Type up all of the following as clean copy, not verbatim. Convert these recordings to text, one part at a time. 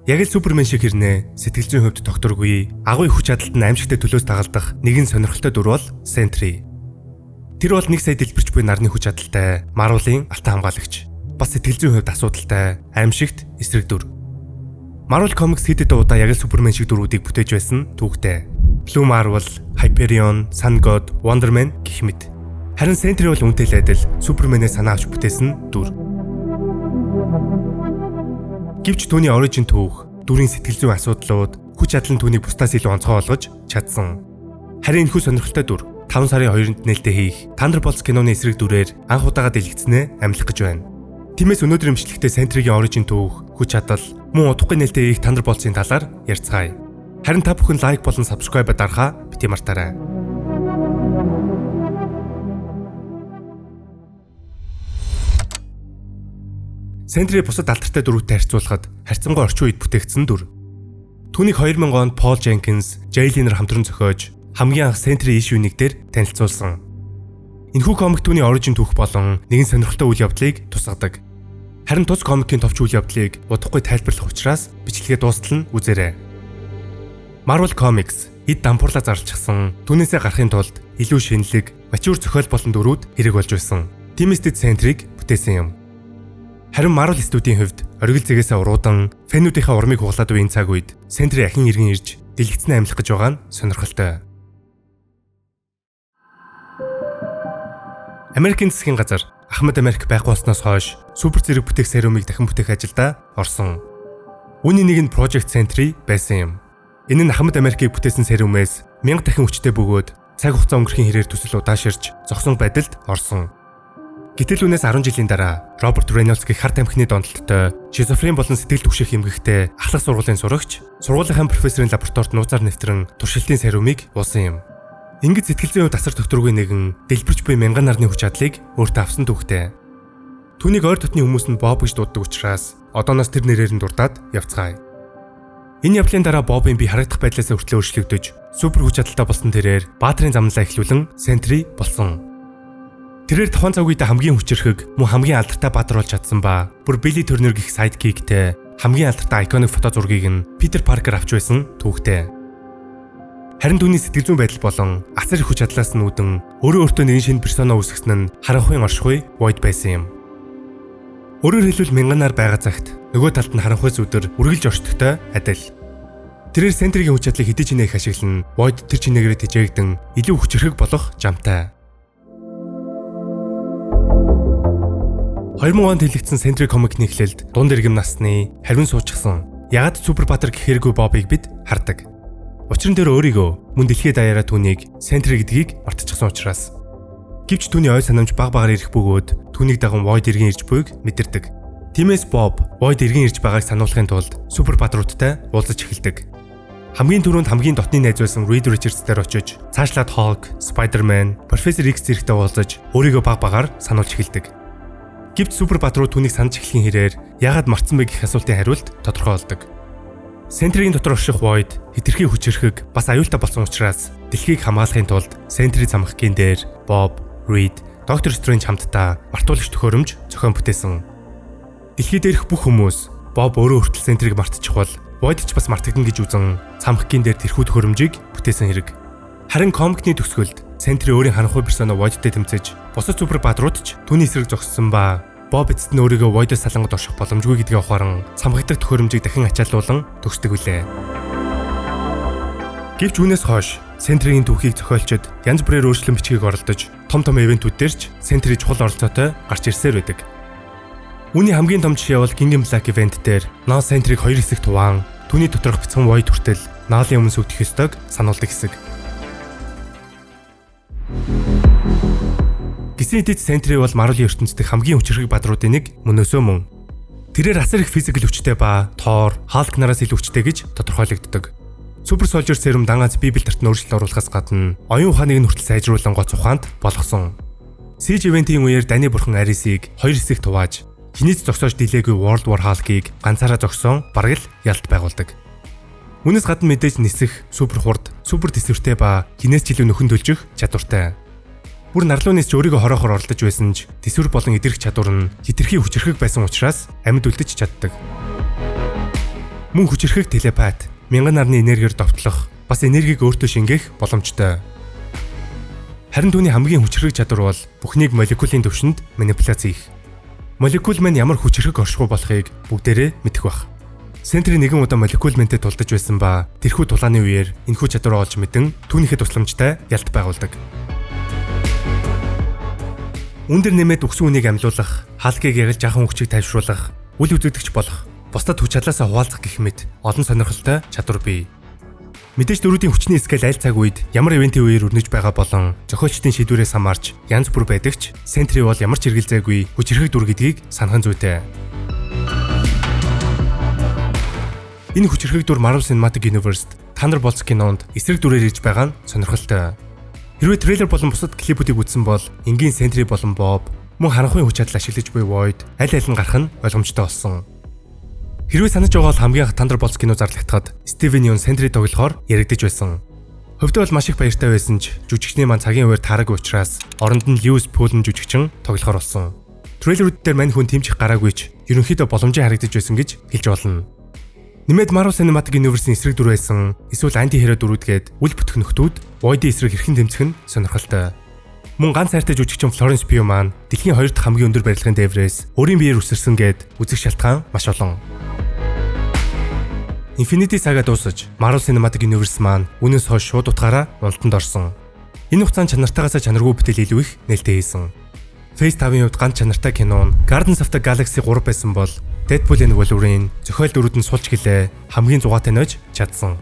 Яг л Супермен шиг хэрнээ сэтгэл зүйн хувьд докторгүй, агуу их хүч чадалд нь аимшигтай төлөөс дагалдах нэгэн сонирхолтой дүр бол Sentry. Тэр бол 1 сая дэлбэрч буй нарны хүч чадалтай, Marvel-ийн алтан хамгаалагч. Бас сэтгэл зүйн хувьд асуудалтай, аимшигт эсрэг дүр. Marvel Comics хэд хэдэн удаа яг л Супермен шиг дүрүүдийг бүтээж байсан түүхтэй. Blue Marvel, Hyperion, Sun God, Wonder Man гэх мэт. Харин Sentry бол үнэтэй л адил Суперменээс санаа авч бүтээсэн дүр. Гэвч түүний origin түүх, дүрийн сэтгэл зүйн асуудлууд, хүч чадал нь түүнийг бусдаас илүү онцгой болгож чадсан. Харин энэхүү сонирхолтой дүр 5 сарын 2-нд нээлттэй хийх Thunderbolts киноны эсрэг дүрээр анх удаага дэлгэцнээ амлах гэж байна. Тиймээс өнөөдөр имжлэхдээ Sentry-гийн origin түүх, хүч чадал, мөн удахгүй нээлттэй хийх Thunderbolts-ийн талаар ярилцгаая. Харин та бүхэн лайк болон subscribe дарахаа бити мартаарай. Sentry бусад алдартай дүрүүдтэй харьцуулахад харьцангуй орчин үед бүтээгдсэн дүр. Түүнийг 2000 онд Paul Jenkins, Jay Lee нар хамтран зохиож хамгийн анх Sentry issue-нэг дээр танилцуулсан. Энэхүү комик түүний origin түүх болон нэгэн сонирхолтой үйл явдлыг тусгадаг. Харин тус комикийн товч үйл явдлыг удахгүй тайлбарлах учраас бичлэгээ дуустал нь үзээрэй. Marvel Comics эд дампуурлаа зарлчихсан, түүнээсээ гарахын тулд илүү шинэлэг, mature зохиол болон дүрүүд хэрэг болж байсан. Тиймээс тэд Sentry-г бүтээсэн юм. Харин Marvel студийн хувьд оргил зэгээсээ уруудан фэнүүдийнхээ урмыг хугалаад буй энэ цаг үед Sentry ахин иргэн ирж дэлгэцнээ амлах гэж байгаа нь сонирхолтой. Америкийн засгийн газар Ахмад Америк байхгүй болсноос хойш супер зэрэг бүтээх сериумыг дахин бүтээх ажилдаа орсон. Үүний нэг нь Project Sentry байсан юм. Энэ нь Ахмад Америкийг бүтээсэн сериумээс 1000 дахин хүчтэй бөгөөд цаг хугацаа өнгөрөхийн хэрээр төсөл удааширч зогсон байдалд орсон. Гэтэл үүнээс 10 жилийн дараа Роберт Рейнольдс гэх харт амхны донтолтой, шизофрен болон сэтгэл түгших эмгэгтэй ахлах сургуулийн сурагч, сургуулийнхаа профессорын лабораторид нууцаар нэвтрэн туршилтын сериумыг уулсан юм. Ингэж сэтгэл зүйн хувьд асар докторгүй нэгэн дэлбэрч буй мянган нарны хүч чадлыг өөртөө авсан түүхтэй. Түүнийг ойр дотны хүмүүс нь Боб гэж дууддаг учраас одооноос тэр нэрээр нь дурдаад явцгаая. Энэ явдлын дараа Бобын бие харагдах байдлаас хүртлээр өөрчлөгдөж, супер хүч чадалтай болсон тэрээр баатрын замналаа эхлүүлэн Sentry болсон. Тэрээр тухайн цаг үед хамгийн хүчирхэг, мөн хамгийн алдартай баатар болж чадсан ба бүр Billy Turner гэх sidekickтэй хамгийн алдартай iconic фото зургийг нь Peter Parker авч байсан түүхтэй. Харин түүний сэтгэл зүйн байдал болон асар их хүч чадлаас нь үүдэн өөртөө нэгэн шинэ персона үүсгэсэн нь харанхуйн оршихуй Void байсан юм. Өөрөөр хэлбэл мянганаар байгаа цагт нөгөө талд нь харанхуйс өдөр үргэлж оршдогтой адил. Тэрээр Sentry-гийн хүч чадлыг хэдий ч нэх ашиглан Void тэр чинээгээр тэжээгдэн илүү хүчирхэг болох жамтай. 2000 онд хэлэгдсэн Sentry комикны эхлэлд дунд иргэм насны харин суучихсан ягаад супер баатар гэх хэрэггүй Бобыг бид хардаг. Учир нь тэр өөрийгөө мөн дэлхийд даяараа түүнийг Sentry гэдгийг мартчихсан учраас. Гэвч түүний ой санамж баг багаар ирэх бөгөөд түүнийг даган Void иргэн ирж буйг мэдэрдэг. Тиймээс Bob Void иргэн ирж байгааг сануулахын тулд супер баатруудтай уулзаж эхэлдэг. Хамгийн түрүүнд хамгийн дотны найз байсан Reed Richards дээр очиж цаашлаад Hulk, Spider-Man, Professor X зэрэгтэй уулзаж өөрийгөө баг багаар сануулж эхэлдэг. Гэвч супер баатрууд түүнийг санаж эхлэхийн хэрээр яагаад мартсан бэ гэх асуултын хариулт тодорхой болдог. Sentry-гийн дотор орших Void хэтэрхий хүчирхэг бас аюултай болсон учраас дэлхийг хамгаалахын тулд Sentry замхгийн дээр Bob, Reed, Doctor Strange хамтдаа мартуулагч төхөөрөмж зохион бүтээсэн. Дэлхий дээрх бүх хүмүүс Bob өөрөө хүртэл Sentry-г мартчих бол Void ч бас мартагдана гэж үзэн замхгийн дээр тэрхүү төхөөрөмжийг бүтээсэн хэрэг. Харин комикны төгсгөлд Sentry өөрийн харанхуй персона Void-тэй тэмцэж бусад супер баатрууд ч түүний эсрэг зогссон ба Bob эцэст нь өөрийгөө Void-оос салангад орших боломжгүй гэдгийг ухааран цамхагдах төхөөрөмжийг дахин ачааллуулан төгсдөг үлээ. Гэвч үүнээс хойш Sentry-гийн түүхийг зохиолчид янз бүрээр өөрчлөн бичгийг оролдож том ивентүүд дээр ч Sentry чухал оролцоотой гарч ирсээр байдаг. Үүний хамгийн том жишээ бол King Black event дээр No Sentry-г хоёр хэсэгт хуваан түүний доторх бяцхан Void хүртэл наалын өмнө сүгдэх ёстойг сануулдаг хэсэг. Гэсэн хэдий Sentry бол Marvel-ийн ертөнцийн хамгийн хүчирхэг баатруудын нэг мөнөөсөө мөн. Тэрээр асар их физикал хүчтэй ба Thor, Hulk нараас илүү хүчтэй гэж тодорхойлогддог. Super Soldier Serum дангааз Библи тартны өөрчлөлт оруулахаас гадна оюун ухааныг нь хүртэл сайжруулан гоц ухаанд болгосон. Siege event-ийн үеэр Дани бурхан Ares-ийг хоёр хэсэгт хувааж хинээс зогсоож дийлээгүй World War Hulk-ийг ганцаараа зогсоон бараг л ялт байгуулдаг. Үүнээс гадна мэдээж нисэх, супер хурд, супер төсвөртэй ба хинээс ч илүү нөхөн төлжих чадвартай. Бүр нарлуунаас ч өөрийгөө хороохоор оролдож байсан ч төсвөр болон идэрх чадвар нь хитрхи хүчирхэг байсан учраас амьд үлдэж чаддаг. Мөн хүчирхэг телепат, мянган нарны энергиэр довтлох, бас энергийг өөртөө шингээх боломжтой. Харин түүний хамгийн хүчирхэг чадвар бол бүхнийг молекулын түвшинд манипуляц хийх. Молекул маань ямар хүчирхэг оршихуй болохыг бүгдээрээ мэдэх бах. Сентри нэгэн удаа молекул мэнтэд тулдаж байсан ба тэрхүү тулааны үеэр энэхүү чадвараа олж мэдэн түүнийхээ тусламжтай ялт байгуулдаг. Өндөр нэмээд өгсөн үнийг амьлуулах, хаалгыг ягалж жаахан хүчийг тайвшруулах, үл үзэгдэгч болох, бусдад хүч чадлаасаа хуваалцах гэх мэт олон сонирхолтой чадвар бий. Мэдээж дөрүүдийн хүчний скейл аль цаг үед ямар ивэнтийн үеэр өрнөж байгаа болон зохиолчдын шийдвэрээс хамаарч янз бүр байдаг ч Сентри бол ямар ч хэрэгэлзээгүй хүчирхэг дүр гэдгийг санахын зүйтэй. Энэ хүчирхэг дүр Marvel Cinematic Universe Thunderbolts кинонд эсрэг дүрээр ирж байгаа нь сонирхолтой. Хэрвээ трейлер болон бусад клипүүдийг үзсэн бол энгийн Сентри болон Bob мөн харанхуй хүч чадал ашиглаж буй Void аль аль нь гарах нь ойлгомжтой болсон. Хэрвээ санаж байгаа бол хамгийн анх Thunderbolts кино зарлагдахад Steven Yeun Sentry тоглохоор яригдж байсан. Хөвдөө бол маш их баяртай байсан ч жүжигчний маань цагийн үеэр таараагүй учраас оронд нь Lewis Poole жүжигчин тоглохоор болсон. Трейлерүүд дээр мань хүн тэмчих гараагүй ч ерөнхийдөө боломжтой харагдаж байсан гэж хэлж болно. Нэмээд Marvel Cinematic Universe-ийн эсрэг дүр байсан эсвэл анти-хиро дүрүүдгээд үл бүтэх нөхдүүд Void-ийн эсрэг хэрхэн тэмцэх нь сонирхолтой. Мөн ганц хайртай жүжигчин Florence Pugh маань дэлхийн 2 дахь хамгийн өндөр барилгын дээврээс өөрийн биеэр үсэрсэн гэд үзэх шалтгаан маш олон. Infinity Saga дуусаж Marvel Cinematic Universe маань үүнээс хойш шууд утгаараа уналтанд орсон. Энэ хугацаанд чанартайгаас чанаргүй бүтээл илүү их нээлттэй хийсэн. Phase 5-ын хувьд ганц чанартай кино нь Guardians of the Galaxy 3 байсан бол Deadpool and Wolverine зохиол дүрүүд нь сулж гэлээ хамгийн зугаатай нойж чадсан.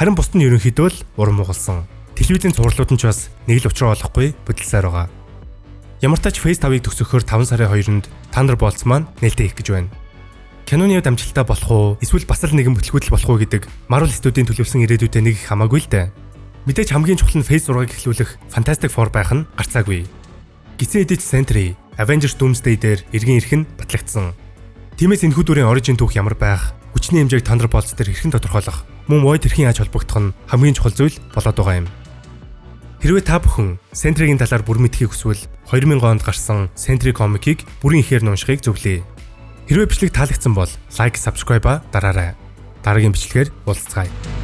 Харин бусд нь ерөнхийдөө л уран муугалсан. Телевизийн цувралууд нь ч бас нэг л учраа олохгүй бүдэлсээр байгаа. Ямар ч тач Phase 5-ыг төгсөхөөр 5 сарын 2-нд Thunderbolts маань нээлттэй хийх гэж байна. Киноны хувьд амжилттай болох уу эсвэл бас л нэгэн бүтлгүүтэл болох уу гэдэг Marvel студийн төлөвлөсөн ирээдүйтэй нэг их хамаагүй л дээ. Мэдээж хамгийн чухал нь Phase 6-ыг эхлүүлэх Fantastic Four байх нь гарцаагүй. Гисэн эдэж Sentry Avengers Doomsday дээр эргэн ирэх нь батлагдсан. Тиймээс энэхүү дүрийн origin түүх ямар байх, хүчний хэмжээг Thunderbolts дээр хэрхэн тодорхойлох, мөн Void хэрхэн яаж холбогдох нь хамгийн чухал зүйл болоод байгаа юм. Хэрвээ та бүхэн Sentry-гийн талаар бүр мэдхийг хүсвэл 2000 онд гарсан Sentry комикийг бүрэн ихээр уншихыг зөвлөе. Хэрвээ бичлэг таалагдсан бол лайк, subscribe дараарай. Дараагийн бичлэгээр уулзцгаая.